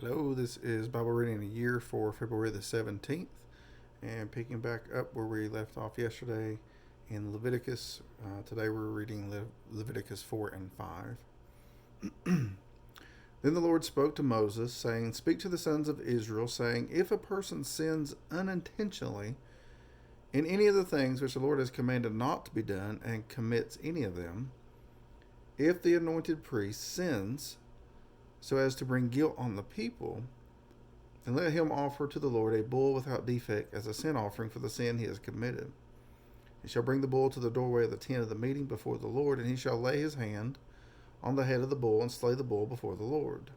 Hello, this is Bible Reading a Year for February the 17th, and picking back up where we left off yesterday in Leviticus. Today we're reading Leviticus 4 and 5. Then the Lord spoke to Moses, saying, Speak to the sons of Israel, saying, If a person sins unintentionally in any of the things which the Lord has commanded not to be done, and commits any of them, if the anointed priest sins so as to bring guilt on the people, and let him offer to the Lord a bull without defect as a sin offering for the sin he has committed. He shall bring the bull to the doorway of the tent of the meeting before the Lord, and he shall lay his hand on the head of the bull and slay the bull before the Lord.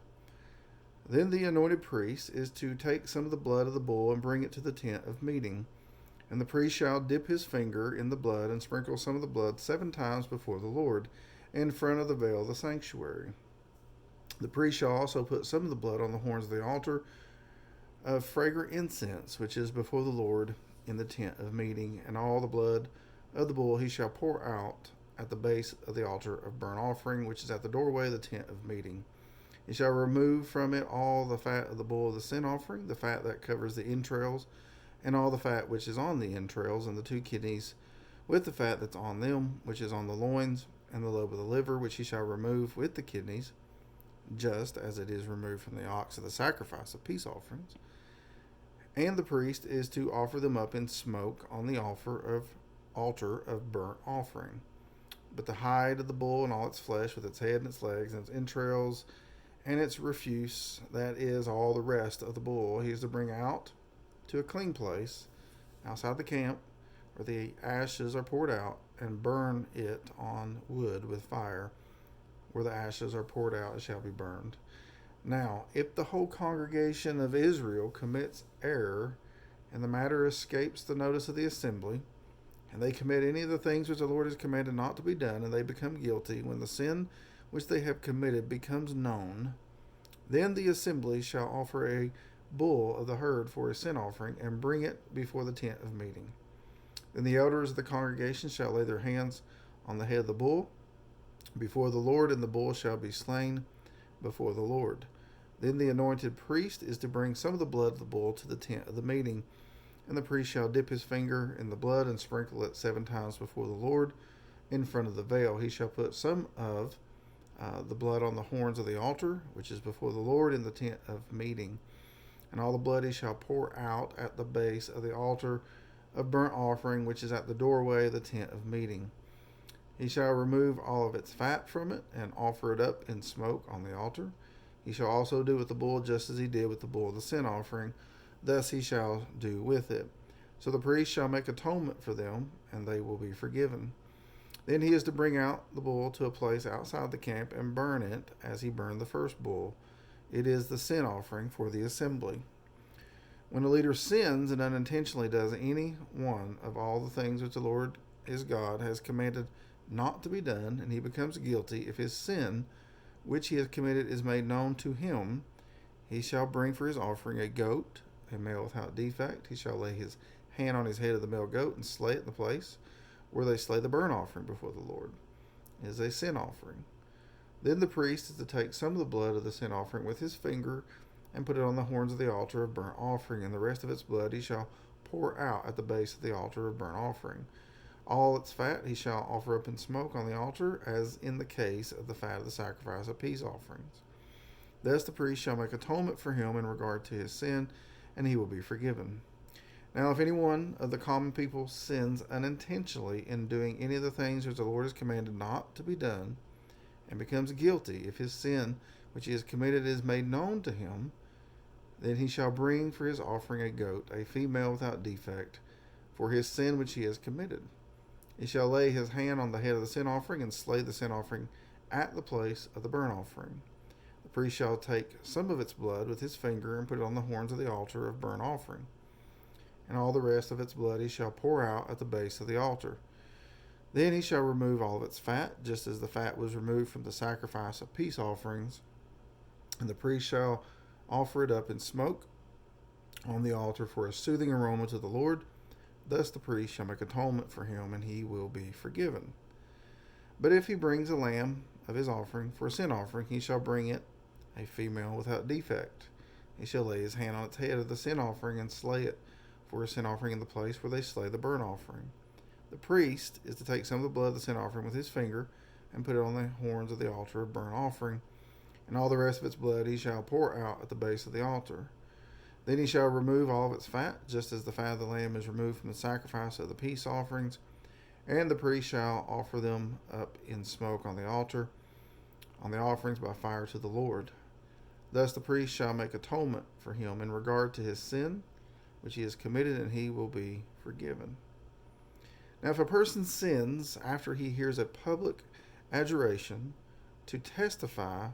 Then the anointed priest is to take some of the blood of the bull and bring it to the tent of meeting. And the priest shall dip his finger in the blood and sprinkle some of the blood 7 times before the Lord in front of the veil of the sanctuary. The priest shall also put some of the blood on the horns of the altar of fragrant incense, which is before the Lord in the tent of meeting, and all the blood of the bull he shall pour out at the base of the altar of burnt offering, which is at the doorway of the tent of meeting. He shall remove from it all the fat of the bull of the sin offering, the fat that covers the entrails, and all the fat which is on the entrails, and the 2 kidneys with the fat that's on them, which is on the loins, and the lobe of the liver, which he shall remove with the kidneys, just as it is removed from the ox of the sacrifice of peace offerings. And the priest is to offer them up in smoke on the altar of burnt offering. But the hide of the bull and all its flesh, with its head and its legs and its entrails and its refuse, that is all the rest of the bull, he is to bring out to a clean place outside the camp, where the ashes are poured out, and burn it on wood with fire. Where the ashes are poured out, it shall be burned. Now, if the whole congregation of Israel commits error, and the matter escapes the notice of the assembly, and they commit any of the things which the Lord has commanded not to be done, and they become guilty, when the sin which they have committed becomes known, then the assembly shall offer a bull of the herd for a sin offering, and bring it before the tent of meeting. Then the elders of the congregation shall lay their hands on the head of the bull before the Lord, and the bull shall be slain before the Lord. Then the anointed priest is to bring some of the blood of the bull to the tent of the meeting, and the priest shall dip his finger in the blood and sprinkle it 7 times before the Lord in front of the veil. He shall put some of the blood on the horns of the altar, which is before the Lord in the tent of meeting, and all the blood he shall pour out at the base of the altar of burnt offering, which is at the doorway of the tent of meeting. He shall remove all of its fat from it, and offer it up in smoke on the altar. He shall also do with the bull just as he did with the bull of the sin offering. Thus he shall do with it. So the priest shall make atonement for them, and they will be forgiven. Then he is to bring out the bull to a place outside the camp, and burn it as he burned the first bull. It is the sin offering for the assembly. When a leader sins and unintentionally does any one of all the things which the Lord his God has commanded not to be done, and he becomes guilty, if his sin which he has committed is made known to him, he shall bring for his offering a goat, a male without defect. He shall lay his hand on his head of the male goat and slay it in the place where they slay the burnt offering before the Lord. It is a sin offering. Then the priest is to take some of the blood of the sin offering with his finger and put it on the horns of the altar of burnt offering, and the rest of its blood he shall pour out at the base of the altar of burnt offering. All its fat he shall offer up in smoke on the altar, as in the case of the fat of the sacrifice of peace offerings. Thus the priest shall make atonement for him in regard to his sin, and he will be forgiven. Now if any one of the common people sins unintentionally in doing any of the things which the Lord has commanded not to be done, and becomes guilty, if his sin which he has committed is made known to him, then he shall bring for his offering a goat, a female without defect, for his sin which he has committed. He shall lay his hand on the head of the sin offering and slay the sin offering at the place of the burnt offering. The priest shall take some of its blood with his finger and put it on the horns of the altar of burnt offering. And all the rest of its blood he shall pour out at the base of the altar. Then he shall remove all of its fat, just as the fat was removed from the sacrifice of peace offerings. And the priest shall offer it up in smoke on the altar for a soothing aroma to the Lord. Thus the priest shall make atonement for him, and he will be forgiven. But if he brings a lamb of his offering for a sin offering, he shall bring it a female without defect. He shall lay his hand on its head of the sin offering and slay it for a sin offering in the place where they slay the burnt offering. The priest is to take some of the blood of the sin offering with his finger and put it on the horns of the altar of burnt offering, and all the rest of its blood he shall pour out at the base of the altar. Then he shall remove all of its fat, just as the fat of the lamb is removed from the sacrifice of the peace offerings, and the priest shall offer them up in smoke on the altar, on the offerings by fire to the Lord. Thus the priest shall make atonement for him in regard to his sin, which he has committed, and he will be forgiven. Now, if a person sins after he hears a public adjuration to testify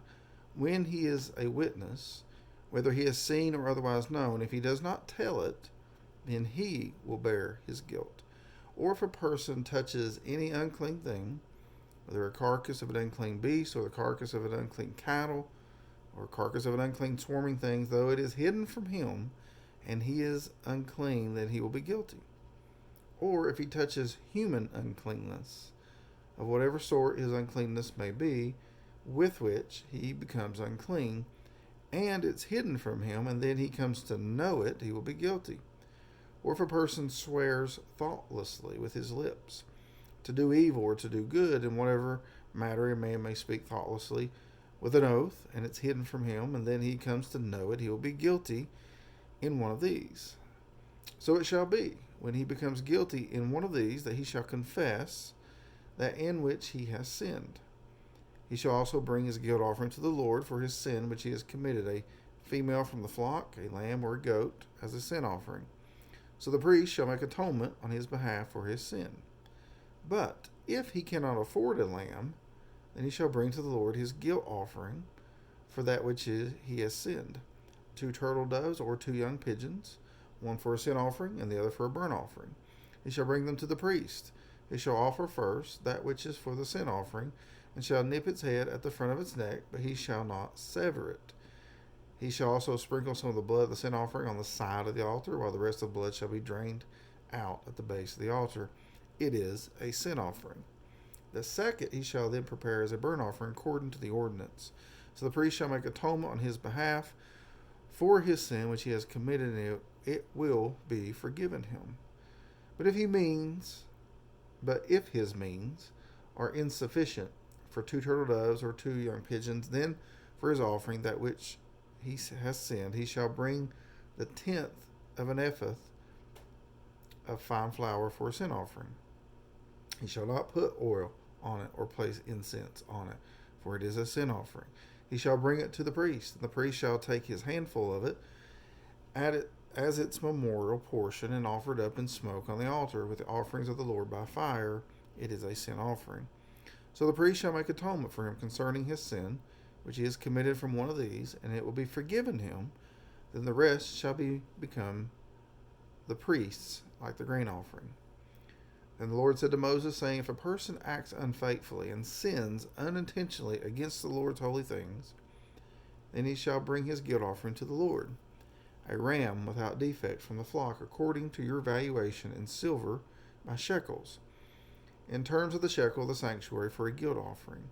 when he is a witness, whether he has seen or otherwise known, if he does not tell it, then he will bear his guilt. Or if a person touches any unclean thing, whether a carcass of an unclean beast, or the carcass of an unclean cattle, or a carcass of an unclean swarming thing, though it is hidden from him, and he is unclean, then he will be guilty. Or if he touches human uncleanness, of whatever sort his uncleanness may be, with which he becomes unclean, and it's hidden from him, and then he comes to know it, he will be guilty. Or if a person swears thoughtlessly with his lips, to do evil or to do good, in whatever matter a man may speak thoughtlessly with an oath, and it's hidden from him, and then he comes to know it, he will be guilty in one of these. So it shall be, when he becomes guilty in one of these, that he shall confess that in which he has sinned. He shall also bring his guilt offering to the Lord for his sin which he has committed, a female from the flock, a lamb or a goat, as a sin offering. So the priest shall make atonement on his behalf for his sin. But if he cannot afford a lamb, then he shall bring to the Lord his guilt offering for that which he has sinned, 2 turtle doves or 2 young pigeons, one for a sin offering and the other for a burnt offering. He shall bring them to the priest. He shall offer first that which is for the sin offering, and shall nip its head at the front of its neck, but he shall not sever it. He shall also sprinkle some of the blood of the sin offering on the side of the altar, while the rest of the blood shall be drained out at the base of the altar. It is a sin offering. The second he shall then prepare as a burnt offering according to the ordinance. So the priest shall make atonement on his behalf for his sin which he has committed, and it will be forgiven him. But if his means are insufficient for 2 turtle doves or 2 young pigeons, then for his offering that which he has sinned, he shall bring the 10th of an ephah of fine flour for a sin offering. He shall not put oil on it or place incense on it, for it is a sin offering. He shall bring it to the priest, and the priest shall take his handful of it, add it as its memorial portion, and offer it up in smoke on the altar with the offerings of the Lord by fire. It is a sin offering. So the priest shall make atonement for him concerning his sin, which he has committed from one of these, and it will be forgiven him. Then the rest shall become the priest's, like the grain offering. Then the Lord said to Moses, saying, if a person acts unfaithfully and sins unintentionally against the Lord's holy things, then he shall bring his guilt offering to the Lord, a ram without defect from the flock, according to your valuation in silver by shekels, in terms of the shekel of the sanctuary, for a guilt offering.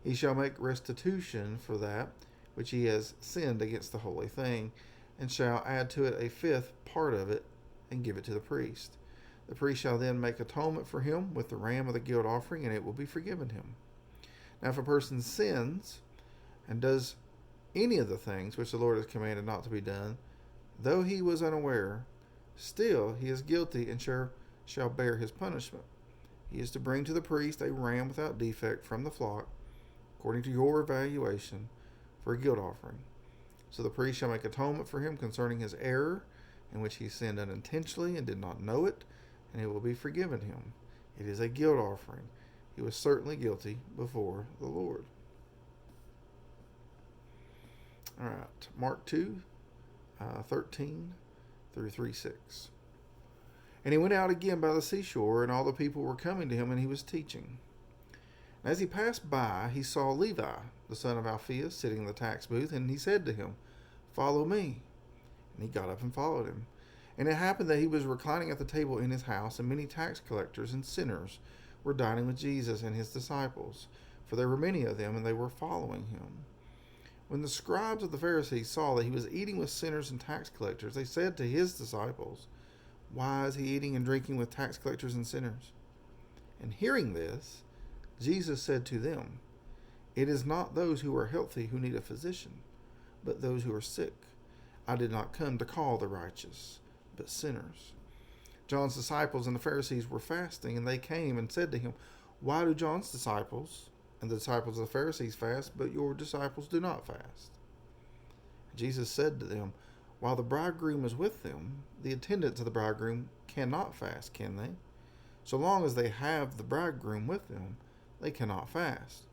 He shall make restitution for that which he has sinned against the holy thing, and shall add to it a 5th part of it, and give it to the priest. The priest shall then make atonement for him with the ram of the guilt offering, and it will be forgiven him. Now if a person sins and does any of the things which the Lord has commanded not to be done, though he was unaware, still he is guilty and shall bear his punishment. He is to bring to the priest a ram without defect from the flock, according to your valuation, for a guilt offering. So the priest shall make atonement for him concerning his error, in which he sinned unintentionally and did not know it, and it will be forgiven him. It is a guilt offering. He was certainly guilty before the Lord. All right, Mark 2, 13 through 3:6. And he went out again by the seashore, and all the people were coming to him, and he was teaching. And as he passed by, he saw Levi, the son of Alphaeus, sitting in the tax booth, and he said to him, follow me. And he got up and followed him. And it happened that he was reclining at the table in his house, and many tax collectors and sinners were dining with Jesus and his disciples, for there were many of them, and they were following him. When the scribes of the Pharisees saw that he was eating with sinners and tax collectors, they said to his disciples, "Why is he eating and drinking with tax collectors and sinners?" And hearing this, Jesus said to them, "It is not those who are healthy who need a physician, but those who are sick. I did not come to call the righteous, but sinners." John's disciples and the Pharisees were fasting, and they came and said to him, "Why do John's disciples and the disciples of the Pharisees fast, but your disciples do not fast?" Jesus said to them, "While the bridegroom is with them, the attendants of the bridegroom cannot fast, can they? So long as they have the bridegroom with them, they cannot fast.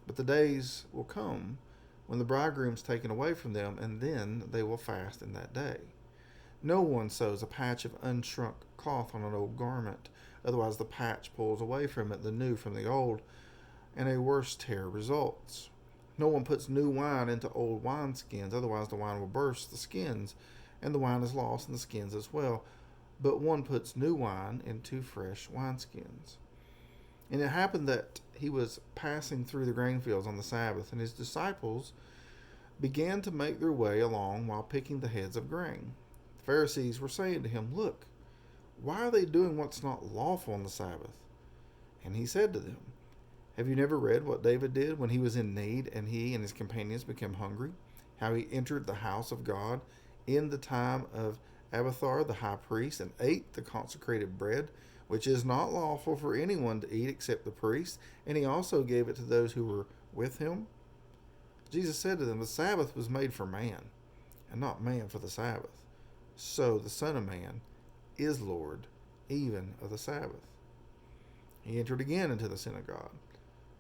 But the days will come when the bridegroom is taken away from them, and then they will fast in that day. No one sews a patch of unshrunk cloth on an old garment, otherwise the patch pulls away from it the new from the old, and a worse tear results. No one puts new wine into old wineskins, otherwise the wine will burst the skins, and the wine is lost and the skins as well. But one puts new wine into fresh wineskins." And it happened that he was passing through the grain fields on the Sabbath, and his disciples began to make their way along while picking the heads of grain. The Pharisees were saying to him, "Look, why are they doing what's not lawful on the Sabbath?" And he said to them, "Have you never read what David did when he was in need and he and his companions became hungry? How he entered the house of God in the time of Abiathar the high priest and ate the consecrated bread, which is not lawful for anyone to eat except the priest, and he also gave it to those who were with him?" Jesus said to them, "The Sabbath was made for man, and not man for the Sabbath. So the Son of Man is Lord even of the Sabbath." He entered again into the synagogue,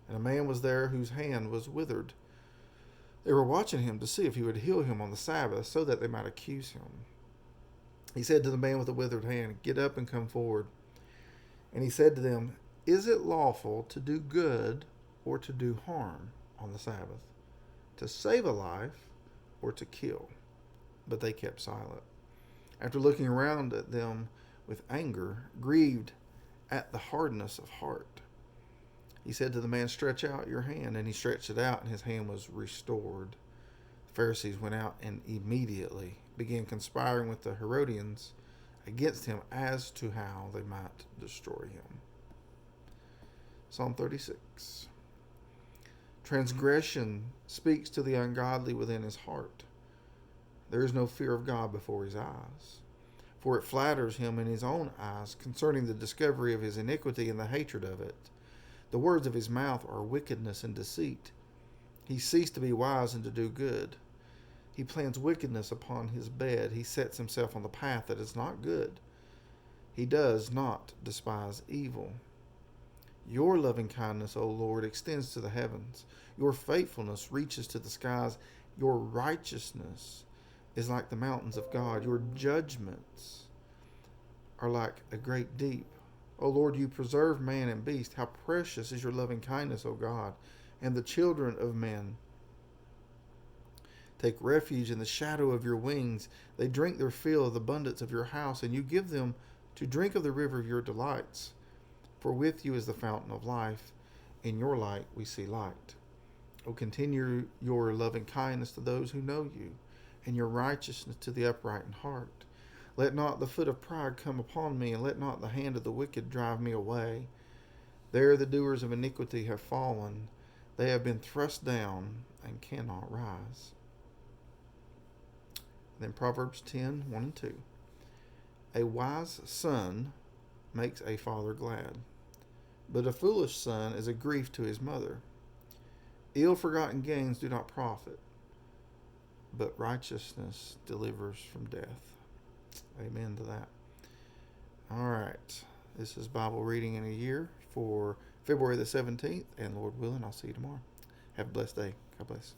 and a man was there whose hand was withered. They were watching him to see if he would heal him on the Sabbath, so that they might accuse him. He said to the man with the withered hand, "Get up and come forward." And he said to them, "Is it lawful to do good or to do harm on the Sabbath? To save a life or to kill?" But they kept silent. After looking around at them with anger, grieved at the hardness of heart, he said to the man, "Stretch out your hand." And he stretched it out, and his hand was restored. The Pharisees went out and immediately began conspiring with the Herodians against him as to how they might destroy him. Psalm 36. Transgression speaks to the ungodly within his heart. There is no fear of God before his eyes, for it flatters him in his own eyes concerning the discovery of his iniquity and the hatred of it. The words of his mouth are wickedness and deceit. He ceased to be wise and to do good. He plans wickedness upon his bed. He sets himself on the path that is not good. He does not despise evil. Your loving kindness, O Lord, extends to the heavens. Your faithfulness reaches to the skies. Your righteousness is like the mountains of God. Your judgments are like a great deep. O Lord, you preserve man and beast. How precious is your loving kindness, O God, and the children of men take refuge in the shadow of your wings. They drink their fill of the abundance of your house, and you give them to drink of the river of your delights. For with you is the fountain of life. In your light we see light. O continue your loving kindness to those who know you, and your righteousness to the upright in heart. Let not the foot of pride come upon me, and let not the hand of the wicked drive me away. There the doers of iniquity have fallen. They have been thrust down and cannot rise. Then Proverbs 10:1-2. A wise son makes a father glad, but a foolish son is a grief to his mother. Ill-forgotten gains do not profit, but righteousness delivers from death. Amen to that. All right. This is Bible Reading in a Year for February the 17th, and Lord willing, I'll see you tomorrow. Have a blessed day. God bless.